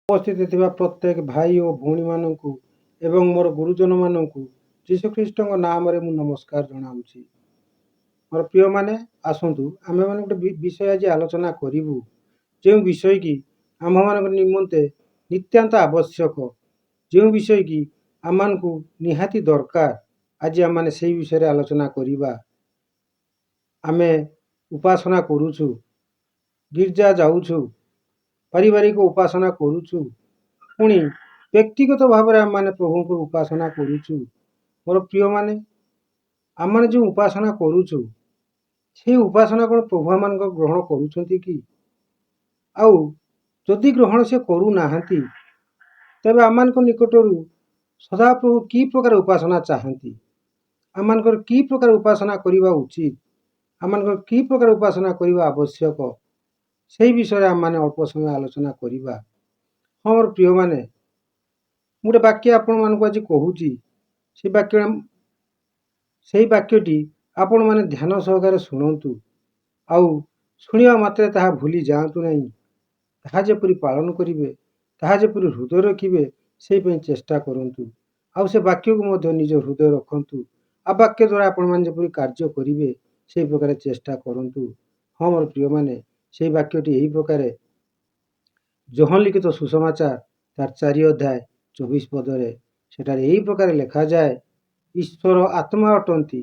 ଉପସ୍ଥିତ ଥିବା ପ୍ରତ୍ୟେକ ଭାଇ ଓ ଭଉଣୀମାନଙ୍କୁ ଏବଂ ମୋର ଗୁରୁଜନମାନଙ୍କୁ ଯୀଶୁଖ୍ରୀଷ୍ଟଙ୍କ ନାମରେ ମୁଁ ନମସ୍କାର ଜଣାଉଛି। ମୋର ପ୍ରିୟମାନେ, ଆସନ୍ତୁ ଆମେମାନେ ଗୋଟେ ବିଷୟ ଆଜି ଆଲୋଚନା କରିବୁ, ଯେଉଁ ବିଷୟ କି ଆମ୍ଭମାନଙ୍କ ନିମନ୍ତେ ନିତ୍ୟାନ୍ତ ଆବଶ୍ୟକ, ଯେଉଁ ବିଷୟ କି ଆମମାନଙ୍କୁ ନିହାତି ଦରକାର। ଆଜି ଆମମାନେ ସେହି ବିଷୟରେ ଆଲୋଚନା କରିବା। ଆମେ ଉପାସନା କରୁଛୁ, ଗିର୍ଜା ଯାଉଛୁ, ପାରିବାରିକ ଉପାସନା କରୁଛୁ, ପୁଣି ବ୍ୟକ୍ତିଗତ ଭାବରେ ଆମମାନେ ପ୍ରଭୁଙ୍କୁ ଉପାସନା କରୁଛୁ। ମୋର ପ୍ରିୟମାନେ, ଆମମାନେ ଯେଉଁ ଉପାସନା କରୁଛୁ, সেই ଉପାସନା କ'ଣ ପ୍ରଭୁ ଆମମାନଙ୍କ ଗ୍ରହଣ କରୁଛନ୍ତି କି? ଆଉ ଯଦି ଗ୍ରହଣ ସେ କରୁନାହାନ୍ତି, ତେବେ ଆମମାନଙ୍କ ନିକଟରୁ ସଦାପ୍ରଭୁ କି ପ୍ରକାର ଉପାସନା ଚାହାନ୍ତି? ଆମମାନଙ୍କର କି ପ୍ରକାର ଉପାସନା କରିବା ଉଚିତ? ଆମମାନଙ୍କର କି ପ୍ରକାର ଉପାସନା କରିବା ଆବଶ୍ୟକ? ସେହି ବିଷୟରେ ଆମମାନେ ଅଳ୍ପ ସମୟ ଆଲୋଚନା କରିବା। ହଁ ମୋର ପ୍ରିୟମାନେ, ମୁଁ ଗୋଟେ ବାକ୍ୟ ଆପଣମାନଙ୍କୁ ଆଜି କହୁଛି। ସେହି ବାକ୍ୟଟି ଆପଣମାନେ ଧ୍ୟାନ ସହକାରେ ଶୁଣନ୍ତୁ, ଆଉ ଶୁଣିବା ମାତ୍ରେ ତାହା ଭୁଲି ଯାଆନ୍ତୁ ନାହିଁ। ତାହା ଯେପରି ପାଳନ କରିବେ, ତାହା ଯେପରି ହୃଦୟ ରଖିବେ, ସେହି ପାଇଁ ଚେଷ୍ଟା କରନ୍ତୁ। ଆଉ ସେ ବାକ୍ୟକୁ ମଧ୍ୟ ନିଜ ହୃଦୟ ରଖନ୍ତୁ। ଆଉ ବାକ୍ୟ ଦ୍ୱାରା ଆପଣମାନେ ଯେପରି କାର୍ଯ୍ୟ କରିବେ, ସେହି ପ୍ରକାର ଚେଷ୍ଟା କରନ୍ତୁ। ହଁ ମୋର ପ୍ରିୟମାନେ, ସେହି ବାକ୍ୟଟି ଏହି ପ୍ରକାରେ ଯୋହନ ଲିଖିତ ସୁସମାଚାର ତାର 4 ଅଧ୍ୟାୟ 24 ପଦରେ ସେଠାରେ ଏହି ପ୍ରକାର ଲେଖାଯାଏ, ଈଶ୍ୱର ଆତ୍ମା ଅଟନ୍ତି,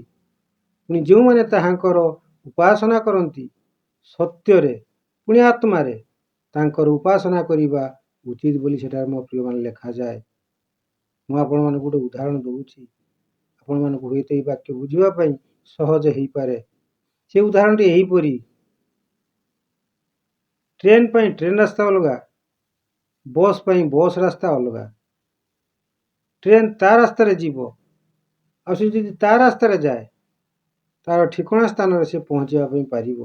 ପୁଣି ଯେଉଁମାନେ ତାହାଙ୍କର ଉପାସନା କରନ୍ତି ସତ୍ୟରେ ପୁଣି ଆତ୍ମାରେ ତାଙ୍କର ଉପାସନା କରିବା ଉଚିତ ବୋଲି ସେଠାରେ ମୋ ପ୍ରିୟମାନେ ଲେଖାଯାଏ। ମୁଁ ଆପଣମାନଙ୍କୁ ଗୋଟେ ଉଦାହରଣ ଦେଉଛି। ଆପଣମାନଙ୍କୁ ହୁଏତ ଏହି ବାକ୍ୟ ବୁଝିବା ପାଇଁ ସହଜ ହେଇପାରେ। ସେ ଉଦାହରଣଟି ଏହିପରି, ଟ୍ରେନ ପାଇଁ ଟ୍ରେନ ରାସ୍ତା ଅଲଗା, ବସ୍ ପାଇଁ ବସ୍ ରାସ୍ତା ଅଲଗା। ଟ୍ରେନ ତା ରାସ୍ତାରେ ଯିବ, ଆଉ ସେ ଯଦି ତା ରାସ୍ତାରେ ଯାଏ, ତାର ଠିକଣା ସ୍ଥାନରେ ସେ ପହଞ୍ଚିବା ପାଇଁ ପାରିବ।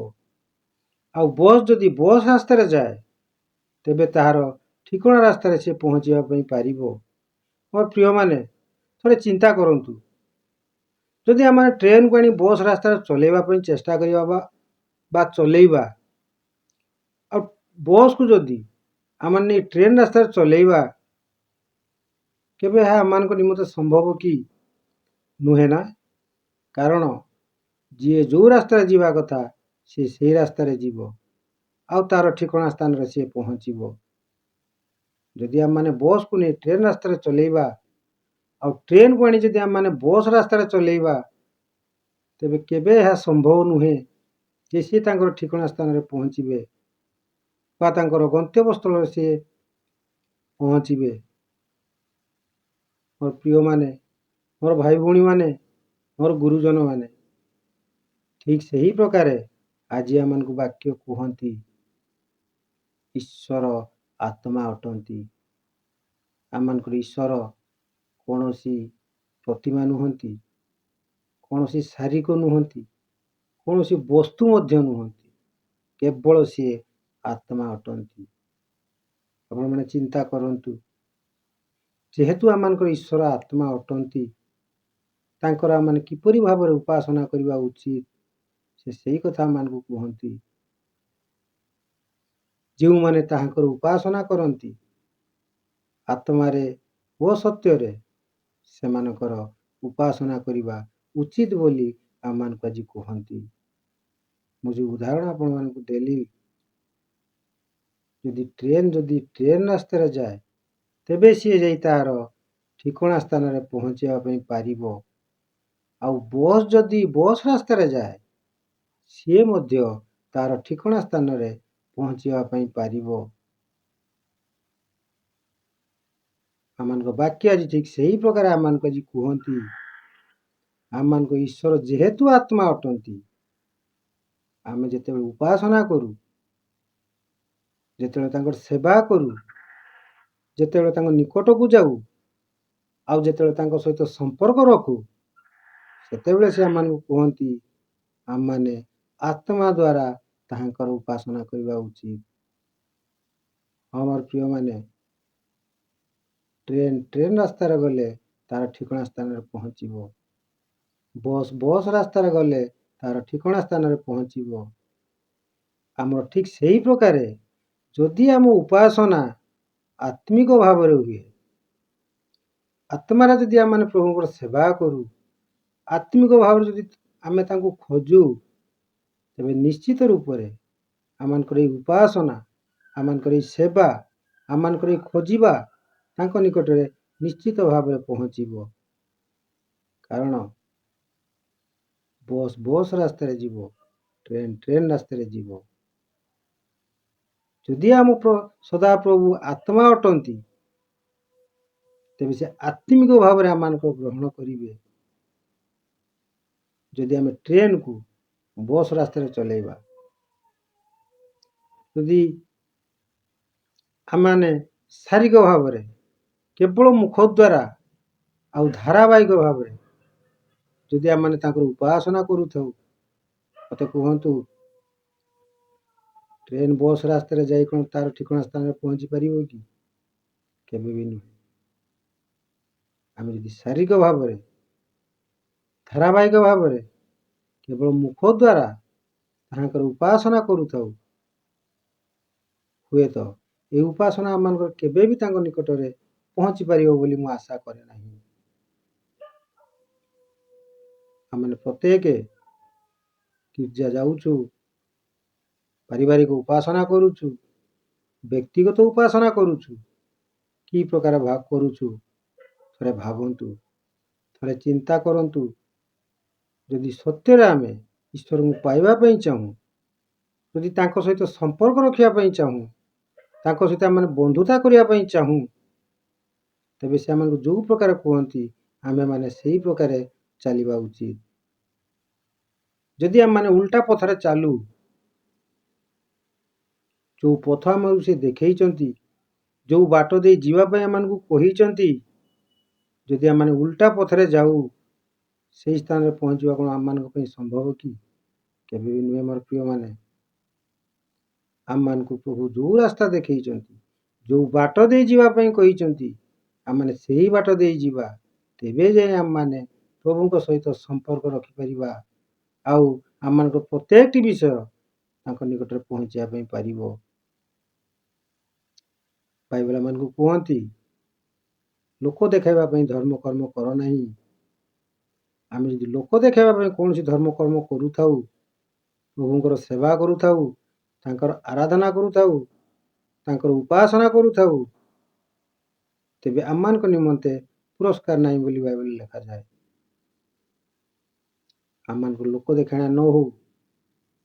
ଆଉ ବସ୍ ଯଦି ବସ୍ ରାସ୍ତାରେ ଯାଏ, ତେବେ ତାହାର ଠିକଣା ରାସ୍ତାରେ ସେ ପହଞ୍ଚିବା ପାଇଁ ପାରିବ। ମୋର ପ୍ରିୟମାନେ, ଥରେ ଚିନ୍ତା କରନ୍ତୁ, ଯଦି ଆମେ ଟ୍ରେନକୁ ଆଣି ବସ୍ ରାସ୍ତାରେ ଚଲେଇବା ପାଇଁ ଚେଷ୍ଟା କରିବା ବା ଚଲେଇବା, ଆଉ ବସ୍କୁ ଯଦି ଆମେ ଟ୍ରେନ ରାସ୍ତାରେ ଚଲେଇବା, କେବେ ଏହା ଆମମାନଙ୍କ ନିମନ୍ତେ ସମ୍ଭବ କି? ନୁହେଁ ନା। କାରଣ ଯିଏ ଯେଉଁ ରାସ୍ତାରେ ଯିବା କଥା ସେ ସେହି ରାସ୍ତାରେ ଯିବ, ଆଉ ତାର ଠିକଣା ସ୍ଥାନରେ ସିଏ ପହଞ୍ଚିବ। ଯଦି ଆମମାନେ ବସ୍କୁ ନେଇ ଟ୍ରେନ ରାସ୍ତାରେ ଚଲେଇବା, ଆଉ ଟ୍ରେନକୁ ଆଣି ଯଦି ଆମମାନେ ବସ୍ ରାସ୍ତାରେ ଚଲେଇବା, ତେବେ କେବେ ଏହା ସମ୍ଭବ ନୁହେଁ ଯେ ସିଏ ତାଙ୍କର ଠିକଣା ସ୍ଥାନରେ ପହଞ୍ଚିବେ ବା ତାଙ୍କର ଗନ୍ତବ୍ୟସ୍ଥଳରେ ସିଏ ପହଞ୍ଚିବେ। ମୋର ପ୍ରିୟମାନେ, ମୋର ଭାଇ ଭଉଣୀମାନେ, ମୋର ଗୁରୁଜନମାନେ, ଠିକ୍ ସେହି ପ୍ରକାରେ ଆଜି ଆମମାନଙ୍କୁ ବାକ୍ୟ କୁହନ୍ତି, ଈଶ୍ୱର ଆତ୍ମା ଅଟନ୍ତି। ଆମମାନଙ୍କର ଈଶ୍ୱର କୌଣସି ପ୍ରତିମା ନୁହନ୍ତି, କୌଣସି ଶାରୀରିକ ନୁହନ୍ତି, କୌଣସି ବସ୍ତୁ ମଧ୍ୟ ନୁହନ୍ତି, କେବଳ ସିଏ ଆତ୍ମା ଅଟନ୍ତି। ଆପଣମାନେ ଚିନ୍ତା କରନ୍ତୁ, ଯେହେତୁ ଆମମାନଙ୍କର ଈଶ୍ୱର ଆତ୍ମା ଅଟନ୍ତି, ତାଙ୍କର ଆମମାନେ କିପରି ଭାବରେ ଉପାସନା କରିବା ଉଚିତ, ସେ ସେହି କଥା ଆମମାନଙ୍କୁ କୁହନ୍ତି। ଯେଉଁମାନେ ତାହାଙ୍କର ଉପାସନା କରନ୍ତି ଆତ୍ମାରେ ଓ ସତ୍ୟରେ, ସେମାନଙ୍କର ଉପାସନା କରିବା ଉଚିତ ବୋଲି ଆମମାନଙ୍କୁ ଆଜି କୁହନ୍ତି। ମୁଁ ଯେଉଁ ଉଦାହରଣ ଆପଣମାନଙ୍କୁ ଦେଲି, ଯଦି ଟ୍ରେନ ରାସ୍ତାରେ ଯାଏ, ତେବେ ସିଏ ଯାଇ ତାର ଠିକଣା ସ୍ଥାନରେ ପହଞ୍ଚିବା ପାଇଁ ପାରିବ। ଆଉ ବସ୍ ଯଦି ବସ୍ ରାସ୍ତାରେ ଯାଏ, ସିଏ ମଧ୍ୟ ତାର ଠିକଣା ସ୍ଥାନରେ ପହଞ୍ଚିବା ପାଇଁ ପାରିବ। ଆମମାନଙ୍କ ବାକ୍ୟ ଆଜି ଠିକ୍ ସେହି ପ୍ରକାର ଆମମାନଙ୍କୁ ଆଜି କୁହନ୍ତି। ଆମମାନଙ୍କ ଈଶ୍ୱର ଯେହେତୁ ଆତ୍ମା ଅଟନ୍ତି, ଆମେ ଯେତେବେଳେ ଉପାସନା କରୁ, ଯେତେବେଳେ ତାଙ୍କର ସେବା କରୁ, ଯେତେବେଳେ ତାଙ୍କ ନିକଟକୁ ଯାଉ, ଆଉ ଯେତେବେଳେ ତାଙ୍କ ସହିତ ସମ୍ପର୍କ ରଖୁ, ସେତେବେଳେ ସେ ଆମମାନଙ୍କୁ କୁହନ୍ତି ଆମମାନେ ଆତ୍ମା ଦ୍ୱାରା ତାହାଙ୍କର ଉପାସନା କରିବା ଉଚିତ। ହଁ ମୋର ପ୍ରିୟମାନେ, ଟ୍ରେନ ରାସ୍ତାରେ ଗଲେ ତାର ଠିକଣା ସ୍ଥାନରେ ପହଞ୍ଚିବ, ବସ୍ ରାସ୍ତାରେ ଗଲେ ତାର ଠିକଣା ସ୍ଥାନରେ ପହଞ୍ଚିବ। ଆମର ଠିକ୍ ସେହି ପ୍ରକାରେ ଯଦି ଆମ ଉପାସନା ଆତ୍ମିକ ଭାବରେ ହୁଏ। ଆତ୍ମାରେ ଯଦି ଆମେ ପ୍ରଭୁଙ୍କର ସେବା କରୁ, ଆତ୍ମିକ ଭାବରେ ଯଦି ଆମେ ତାଙ୍କୁ ଖୋଜୁ, ତେବେ ନିଶ୍ଚିତ ରୂପରେ ଆମମାନଙ୍କର ଏଇ ଉପାସନା, ଆମମାନଙ୍କର ଏଇ ସେବା, ଆମମାନଙ୍କର ଏଇ ଖୋଜିବା ତାଙ୍କ ନିକଟରେ ନିଶ୍ଚିତ ଭାବରେ ପହଞ୍ଚିବ। କାରଣ ବସ୍ ରାସ୍ତାରେ ଯିବ, ଟ୍ରେନ୍ ରାସ୍ତାରେ ଯିବ। ଯଦି ଆମ ସଦାପ୍ରଭୁ ଆତ୍ମା ଅଟନ୍ତି, ତେବେ ସେ ଆତ୍ମିକ ଭାବରେ ଆମମାନଙ୍କୁ ଗ୍ରହଣ କରିବେ। ଯଦି ଆମେ ଟ୍ରେନ୍କୁ ବସ୍ ରାସ୍ତାରେ ଚଲେଇବା, ଯଦି ଆମମାନେ ଶାରୀରିକ ଭାବରେ କେବଳ ମୁଖ ଦ୍ୱାରା ଆଉ ଧାରାବାହିକ ଭାବରେ ଯଦି ଆମମାନେ ତାଙ୍କର ଉପାସନା କରୁଥାଉ, ମୋତେ କୁହନ୍ତୁ ଟ୍ରେନ୍ ବସ୍ ରାସ୍ତାରେ ଯାଇ କ'ଣ ତାର ଠିକଣା ସ୍ଥାନରେ ପହଞ୍ଚି ପାରିବ କି? କେବେ ବି ନୁହେଁ। ଆମେ ଯଦି ଶାରୀରିକ ଭାବରେ ଧାରାବାହିକ ଭାବରେ କେବଳ ମୁଖ ଦ୍ୱାରା ତାହାଙ୍କର ଉପାସନା କରୁଥାଉ, ହୁଏତ ଏ ଉପାସନା ଆମମାନଙ୍କର କେବେ ବି ତାଙ୍କ ନିକଟରେ ପହଞ୍ଚି ପାରିବ ବୋଲି ମୁଁ ଆଶା କରେ ନାହିଁ। ଆମେ ପ୍ରତ୍ୟେକ ଗିର୍ଜା ଯାଉଛୁ, ପାରିବାରିକ ଉପାସନା କରୁଛୁ, ବ୍ୟକ୍ତିଗତ ଉପାସନା କରୁଛୁ, କି ପ୍ରକାର କରୁଛୁ ଥରେ ଭାବନ୍ତୁ, ଥରେ ଚିନ୍ତା କରନ୍ତୁ। ଯଦି ସତ୍ୟରେ ଆମେ ଈଶ୍ୱରଙ୍କୁ ପାଇବା ପାଇଁ ଚାହୁଁ, ଯଦି ତାଙ୍କ ସହିତ ସମ୍ପର୍କ ରଖିବା ପାଇଁ ଚାହୁଁ, ତାଙ୍କ ସହିତ ଆମେ ବନ୍ଧୁତା କରିବା ପାଇଁ ଚାହୁଁ, ତେବେ ସେମାନଙ୍କୁ ଯେଉଁ ପ୍ରକାର କୁହନ୍ତି ଆମେମାନେ ସେଇ ପ୍ରକାରେ ଚାଲିବା ଉଚିତ। ଯଦି ଆମମାନେ ଉଲ୍ଟା ପଥରେ ଚାଲୁ, ଯେଉଁ ପଥ ଆମକୁ ସେ ଦେଖେଇଛନ୍ତି, ଯେଉଁ ବାଟ ଦେଇ ଯିବା ପାଇଁ ଆମମାନଙ୍କୁ କହିଛନ୍ତି, ଯଦି ଆମମାନେ ଉଲ୍ଟା ପଥରେ ଯାଉ, ସେଇ ସ୍ଥାନରେ ପହଞ୍ଚିବା କ'ଣ ଆମମାନଙ୍କ ପାଇଁ ସମ୍ଭବ କି? କେବେ ବି ନୁହେଁ ମୋର ପ୍ରିୟମାନେ। ଆମମାନଙ୍କୁ ପ୍ରଭୁ ଯେଉଁ ରାସ୍ତା ଦେଖେଇଛନ୍ତି, ଯେଉଁ ବାଟ ଦେଇ ଯିବା ପାଇଁ କହିଛନ୍ତି, ଆମମାନେ ସେଇ ବାଟ ଦେଇ ଯିବା, ତେବେ ଯାଇ ଆମମାନେ ପ୍ରଭୁଙ୍କ ସହିତ ସମ୍ପର୍କ ରଖିପାରିବା। ଆଉ ଆମମାନଙ୍କ ପ୍ରତ୍ୟେକଟି ବିଷୟ ତାଙ୍କ ନିକଟରେ ପହଞ୍ଚିବା ପାଇଁ ପାରିବ। ବାଇବେଲ ଆମମାନଙ୍କୁ କୁହନ୍ତି, ଲୋକ ଦେଖାଇବା ପାଇଁ ଧର୍ମ କର୍ମ କର ନାହିଁ। ଆମେ ଯଦି ଲୋକ ଦେଖାଇବା ପାଇଁ କୌଣସି ଧର୍ମ କର୍ମ କରୁଥାଉ, ପ୍ରଭୁଙ୍କର ସେବା କରୁଥାଉ, ତାଙ୍କର ଆରାଧନା କରୁଥାଉ, ତାଙ୍କର ଉପାସନା କରୁଥାଉ, ତେବେ ଆମମାନଙ୍କ ନିମନ୍ତେ ପୁରସ୍କାର ନାହିଁ ବୋଲି ବାଇବେଲରେ ଲେଖାଯାଏ। ଆମମାନଙ୍କୁ ଲୋକ ଦେଖାଣିଆ ନ ହଉ,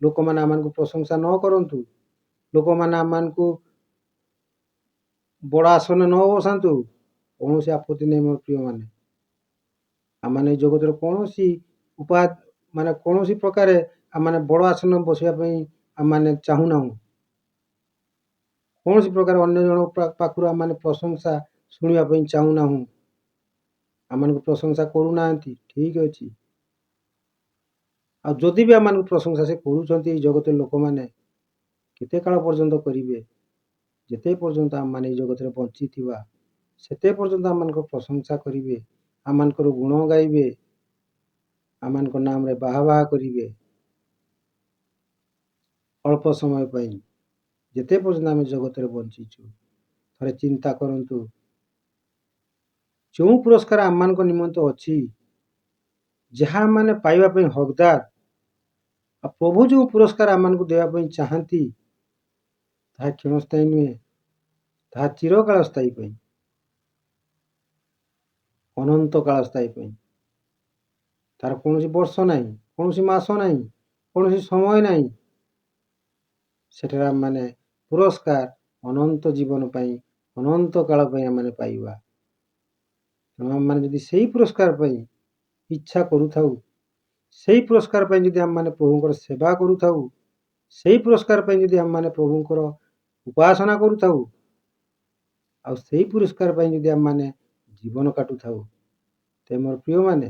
ଲୋକମାନେ ଆମମାନଙ୍କୁ ପ୍ରଶଂସା ନ କରନ୍ତୁ, ଲୋକମାନେ ଆମମାନଙ୍କୁ ବଡ଼ ଆସନ ନ ବସାନ୍ତୁ, କୌଣସି ଆପତ୍ତି ନାହିଁ ମୋର ପ୍ରିୟମାନେ। ଆମମାନେ ଏ ଜଗତରେ କୌଣସି କୌଣସି ପ୍ରକାରେ ଆମମାନେ ବଡ଼ ଆସନ ବସିବା ପାଇଁ ଆମମାନେ ଚାହୁଁନାହୁଁ। କୌଣସି ପ୍ରକାର ଅନ୍ୟ ଜଣଙ୍କ ପାଖରୁ ଆମମାନେ ପ୍ରଶଂସା ଶୁଣିବା ପାଇଁ ଚାହୁଁନାହୁଁ। ଆମମାନଙ୍କୁ ପ୍ରଶଂସା କରୁନାହାନ୍ତି, ଠିକ୍ ଅଛି। ଆଉ ଯଦି ବି ଆମମାନଙ୍କୁ ପ୍ରଶଂସା ସେ କରୁଛନ୍ତି, ଏଇ ଜଗତରେ ଲୋକମାନେ କେତେ କାଳ ପର୍ଯ୍ୟନ୍ତ କରିବେ? ଯେତେ ପର୍ଯ୍ୟନ୍ତ ଆମମାନେ ଏଇ ଜଗତରେ ବଞ୍ଚିଥିବା, ସେତେ ପର୍ଯ୍ୟନ୍ତ ଆମମାନଙ୍କ ପ୍ରଶଂସା କରିବେ, ଆମମାନଙ୍କର ଗୁଣ ଗାଇବେ, ଆମମାନଙ୍କ ନାମରେ ବାହା କରିବେ। ଅଳ୍ପ ସମୟ ପାଇଁ ଯେତେ ପର୍ଯ୍ୟନ୍ତ ଆମେ ଜଗତରେ ବଞ୍ଚିଛୁ, ଥରେ ଚିନ୍ତା କରନ୍ତୁ, ଯେଉଁ ପୁରସ୍କାର ଆମମାନଙ୍କ ନିମନ୍ତେ ଅଛି, ଯାହା ଆମମାନେ ପାଇବା ପାଇଁ ହକଦାର, ଆଉ ପ୍ରଭୁ ଯେଉଁ ପୁରସ୍କାର ଆମମାନଙ୍କୁ ଦେବା ପାଇଁ ଚାହାନ୍ତି, ତାହା କ୍ଷଣସ୍ଥାୟୀ ନୁହେଁ, ତାହା ଚିରକାଳ ସ୍ଥାୟୀ ପାଇଁ, ଅନନ୍ତ କାଳ ସ୍ଥାୟୀ ପାଇଁ। ତାର କୌଣସି ବର୍ଷ ନାହିଁ, କୌଣସି ମାସ ନାହିଁ, କୌଣସି ସମୟ ନାହିଁ। ସେଠାରେ ଆମମାନେ ପୁରସ୍କାର ଅନନ୍ତ ଜୀବନ ପାଇଁ, ଅନନ୍ତ କାଳ ପାଇଁ ଆମମାନେ ପାଇବା। ତେଣୁ ଆମମାନେ ଯଦି ସେଇ ପୁରସ୍କାର ପାଇଁ ଇଚ୍ଛା କରୁଥାଉ, ସେଇ ପୁରସ୍କାର ପାଇଁ ଯଦି ଆମମାନେ ପ୍ରଭୁଙ୍କର ସେବା କରୁଥାଉ, ସେଇ ପୁରସ୍କାର ପାଇଁ ଯଦି ଆମମାନେ ପ୍ରଭୁଙ୍କର ଉପାସନା କରୁଥାଉ, ଆଉ ସେଇ ପୁରସ୍କାର ପାଇଁ ଯଦି ଆମମାନେ ଜୀବନ କାଟୁଥାଉ, ତେବେ ମୋର ପ୍ରିୟମାନେ,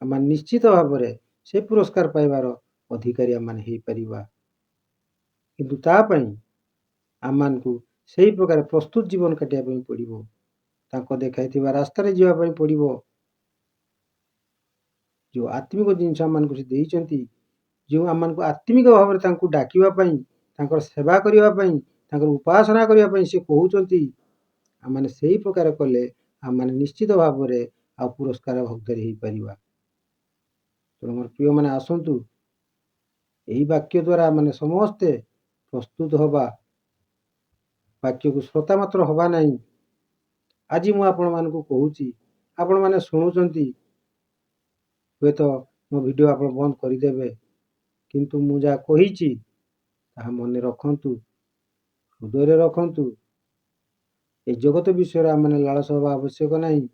ଆମେ ନିଶ୍ଚିତ ଭାବରେ ସେ ପୁରସ୍କାର ପାଇବାର ଅଧିକାରୀ ଆମମାନେ ହେଇପାରିବା। କିନ୍ତୁ ତା ପାଇଁ ଆମମାନଙ୍କୁ ସେଇ ପ୍ରକାର ପ୍ରସ୍ତୁତ ଜୀବନ କାଟିବା ପାଇଁ ପଡ଼ିବ। ତାଙ୍କ ଦେଖାଇଥିବା ରାସ୍ତାରେ ଯିବା ପାଇଁ ପଡ଼ିବ। ଯେଉଁ ଆତ୍ମିକ ଜିନିଷ ଆମମାନଙ୍କୁ ସେ ଦେଇଛନ୍ତି, ଯେଉଁ ଆମମାନଙ୍କୁ ଆତ୍ମିକ ଭାବରେ ତାଙ୍କୁ ଡାକିବା ପାଇଁ, ତାଙ୍କର ସେବା କରିବା ପାଇଁ, ତାଙ୍କର ଉପାସନା କରିବା ପାଇଁ ସେ କହୁଛନ୍ତି, ଆମମାନେ ସେହି ପ୍ରକାର କଲେ ଆମମାନେ ନିଶ୍ଚିତ ଭାବରେ ଆଉ ପୁରସ୍କାର ଭୋଗଦାରୀ ହେଇପାରିବା। ତେଣୁ ମୋର ପ୍ରିୟମାନେ ଆସନ୍ତୁ ଏହି ବାକ୍ୟ ଦ୍ୱାରା ମାନେ ସମସ୍ତେ ପ୍ରସ୍ତୁତ ହେବା, ବାକ୍ୟକୁ ଶ୍ରୋତା ମାତ୍ର ହେବା ନାହିଁ। ଆଜି ମୁଁ ଆପଣମାନଙ୍କୁ କହୁଛି, ଆପଣମାନେ ଶୁଣୁଛନ୍ତି, ହୁଏତ ମୋ ଭିଡ଼ିଓ ଆପଣ ବନ୍ଦ କରିଦେବେ, କିନ୍ତୁ ମୁଁ ଯାହା କହିଛି ତାହା ମନେ ରଖନ୍ତୁ, ହୃଦୟରେ ରଖନ୍ତୁ। ଏ ଜଗତ ବିଷୟରେ ଆମମାନେ ଲାଳସ ହେବା ଆବଶ୍ୟକ ନାହିଁ।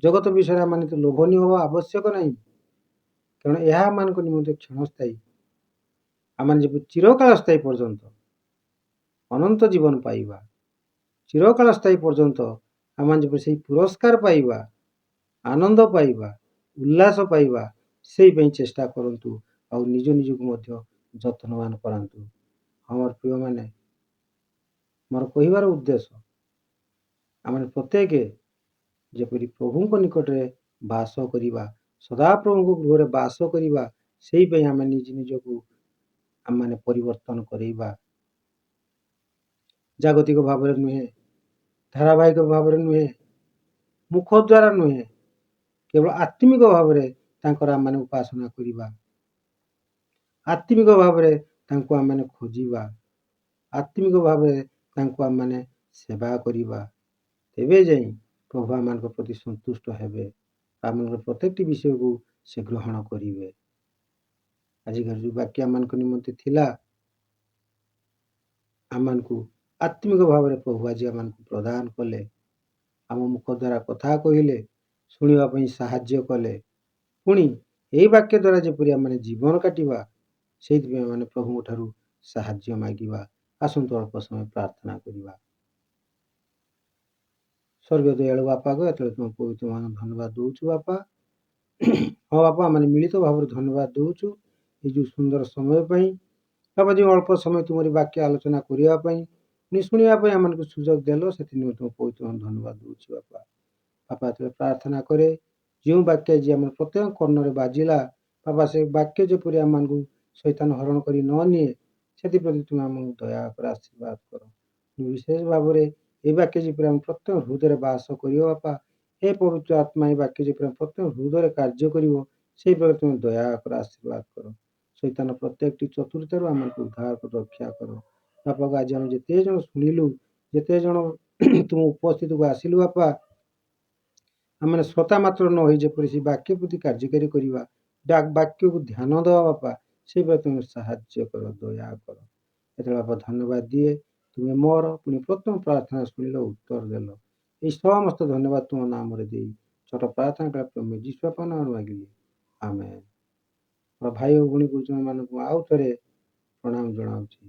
ଜଗତ ବିଷୟରେ ଆମମାନେ ଲୋଭନୀୟ ହେବା ଆବଶ୍ୟକ ନାହିଁ, କାରଣ ଏହା ଆମମାନଙ୍କ ନିମନ୍ତେ କ୍ଷଣସ୍ଥାୟୀ। ଆମମାନେ ଯେବେ ଚିରକାଳ ସ୍ଥାୟୀ ପର୍ଯ୍ୟନ୍ତ ଅନନ୍ତ ଜୀବନ ପାଇବା, ଚିରକାଳ ସ୍ଥାୟୀ ପର୍ଯ୍ୟନ୍ତ ଆମମାନେ ଯେବେ ସେହି ପୁରସ୍କାର ପାଇବା, ଆନନ୍ଦ ପାଇବା, ଉଲ୍ଲାସ ପାଇବା, ସେଇ ପାଇଁ ଚେଷ୍ଟା କରନ୍ତୁ ଆଉ ନିଜ ନିଜକୁ ମଧ୍ୟ ଯତ୍ନବାନ କରାନ୍ତୁ। ଆମର ପ୍ରିୟମାନେ, ମୋର କହିବାର ଉଦ୍ଦେଶ୍ୟ ଆମେ ପ୍ରତ୍ୟେକ ଯେପରି ପ୍ରଭୁଙ୍କ ନିକଟରେ ବାସ କରିବା, ସଦାପ୍ରଭୁଙ୍କ ଗୃହରେ ବାସ କରିବା, ସେଇ ପାଇଁ ଆମେ ନିଜ ନିଜକୁ ଆମମାନେ ପରିବର୍ତ୍ତନ କରେଇବା। ଜାଗତିକ ଭାବରେ ନୁହେଁ, ଧାରାବାହିକ ଭାବରେ ନୁହେଁ, ମୁଖ ଦ୍ୱାରା ନୁହେଁ, କେବଳ ଆତ୍ମିକ ଭାବରେ ତାଙ୍କର ଆମମାନେ ଉପାସନା କରିବା, ଆତ୍ମିକ ଭାବରେ ତାଙ୍କୁ ଆମମାନେ ଖୋଜିବା, ଆତ୍ମିକ ଭାବରେ ତାଙ୍କୁ ଆମମାନେ ସେବା କରିବା। ତେବେ ଯାଇ ପ୍ରଭୁ ଆମମାନଙ୍କ ପ୍ରତି ସନ୍ତୁଷ୍ଟ ହେବେ, ଆମମାନଙ୍କର ପ୍ରତ୍ୟେକଟି ବିଷୟକୁ ସେ ଗ୍ରହଣ କରିବେ। ଆଜିକାର ଯେଉଁ ବାକ୍ୟ ଆମମାନଙ୍କ ନିମନ୍ତେ ଥିଲା, ଆମମାନଙ୍କୁ ଆତ୍ମିକ ଭାବରେ ପ୍ରଭୁ ଆଜି ଆମମାନଙ୍କୁ ପ୍ରଦାନ କଲେ, ଆମ ମୁଖ ଦ୍ୱାରା କଥା କହିଲେ, ଶୁଣିବା ପାଇଁ ସାହାଯ୍ୟ କଲେ। ପୁଣି ଏହି ବାକ୍ୟ ଦ୍ୱାରା ଯେପରି ଆମମାନେ ଜୀବନ କାଟିବା, ସେଇଥିପାଇଁ ଆମେ ପ୍ରଭୁଙ୍କ ଠାରୁ ସାହାଯ୍ୟ ମାଗିବା। ଆସନ୍ତୁ ଅଳ୍ପ ସମୟ ପ୍ରାର୍ଥନା କରିବା। ସ୍ୱର୍ଗୀୟ ଦୟାଳୁ ବାପାକୁ ଏତେବେଳେ ତୁମ ପବିତ୍ର ମାନ ଧନ୍ୟବାଦ ଦେଉଛୁ ବାପା। ହଁ ବାପା, ଆମେ ମିଳିତ ଭାବରେ ଧନ୍ୟବାଦ ଦେଉଛୁ ଏ ଯେଉଁ ସୁନ୍ଦର ସମୟ ପାଇଁ। ବାପା, ଯେଉଁ ଅଳ୍ପ ସମୟ ତୁମରି ବାକ୍ୟ ଆଲୋଚନା କରିବା ପାଇଁ, ଶୁଣିବା ପାଇଁ ଆମମାନଙ୍କୁ ସୁଯୋଗ ଦେଲ, ସେଥିନିମନ୍ତେ ତୁମ ପବିତ୍ର ଧନ୍ୟବାଦ ଦେଉଛି ବାପା। ବାପା, ଏତେବେଳେ ପ୍ରାର୍ଥନା କରେ ଯେଉଁ ବାକ୍ୟ ଆଜି ଆମର ପ୍ରତ୍ୟେକ କର୍ଣ୍ଣରେ ବାଜିଲା, ବାପା ସେ ବାକ୍ୟ ଯେପରି ଆମମାନଙ୍କୁ ଶୈତାନ ହରଣ କରି ନ ନିଏ, ସେଥିପ୍ରତି ତୁମେ ଆମକୁ ଦୟା କର, ଆଶୀର୍ବାଦ କର। ବିଶେଷ ଭାବରେ এই ବାକ୍ୟ ଯେପରି ଆମେ ପ୍ରତ୍ୟେକ ହୃଦୟରେ ବାସ କରିବ ବାପା, ହେ ପବିତ୍ର ଆତ୍ମା, এই ବାକ୍ୟ ଯେପରି ଆମେ ପ୍ରତ୍ୟେକ ହୃଦୟରେ କାର୍ଯ୍ୟ କରିବ, সেই ପ୍ରକାର ତୁମେ ଦୟା କର, ଆଶୀର୍ବାଦ କର। ଶୈତାନ ପ୍ରତ୍ୟେକଟି ଚତୁରତାରୁ ଆମକୁ ଉଦ୍ଧାର କର, ରକ୍ଷା କର। ବାପା, ଆଜି ଆମେ ଯେତେ ଜଣ ଶୁଣିଲୁ, ଯେତେ ଜଣ ତୁମ ଉପସ୍ଥିତିକୁ ଆସିଲୁ ବାପା, ଆମେ ଶ୍ରୋତା ମାତ୍ର ନ ହୋଇ ଯେପରି ସେ ବାକ୍ୟ ପ୍ରତି କାର୍ଯ୍ୟକାରୀ କରିବା, ବାକ୍ୟକୁ ଧ୍ୟାନ ଦେବା ବାପା, ସେଇଭଳି ତୁମେ ସାହାଯ୍ୟ କର, ଦୟା କର। ଏତେବେଳେ ବାପା ଧନ୍ୟବାଦ ଦିଏ, ତୁମେ ମୋର ପୁଣି ପ୍ରଥମ ପ୍ରାର୍ଥନା ଶୁଣିଲ, ଉତ୍ତର ଦେଲ। এই সমস্ত ধন্যবাদ তোমার নামরে দেই। ছোট প্রার্থনা করা প্রভୁ ଯୀଶୁ ବାପାଙ୍କ ନାମରେ ମାଗିଲି, ଆମେନ୍। ମୋର ଭାଇ ଓ ଭଉଣୀ ଗୁରୁଜନ ମାନଙ୍କୁ ଆଉ ଥରେ ପ୍ରଣାମ ଜଣାଉଛି।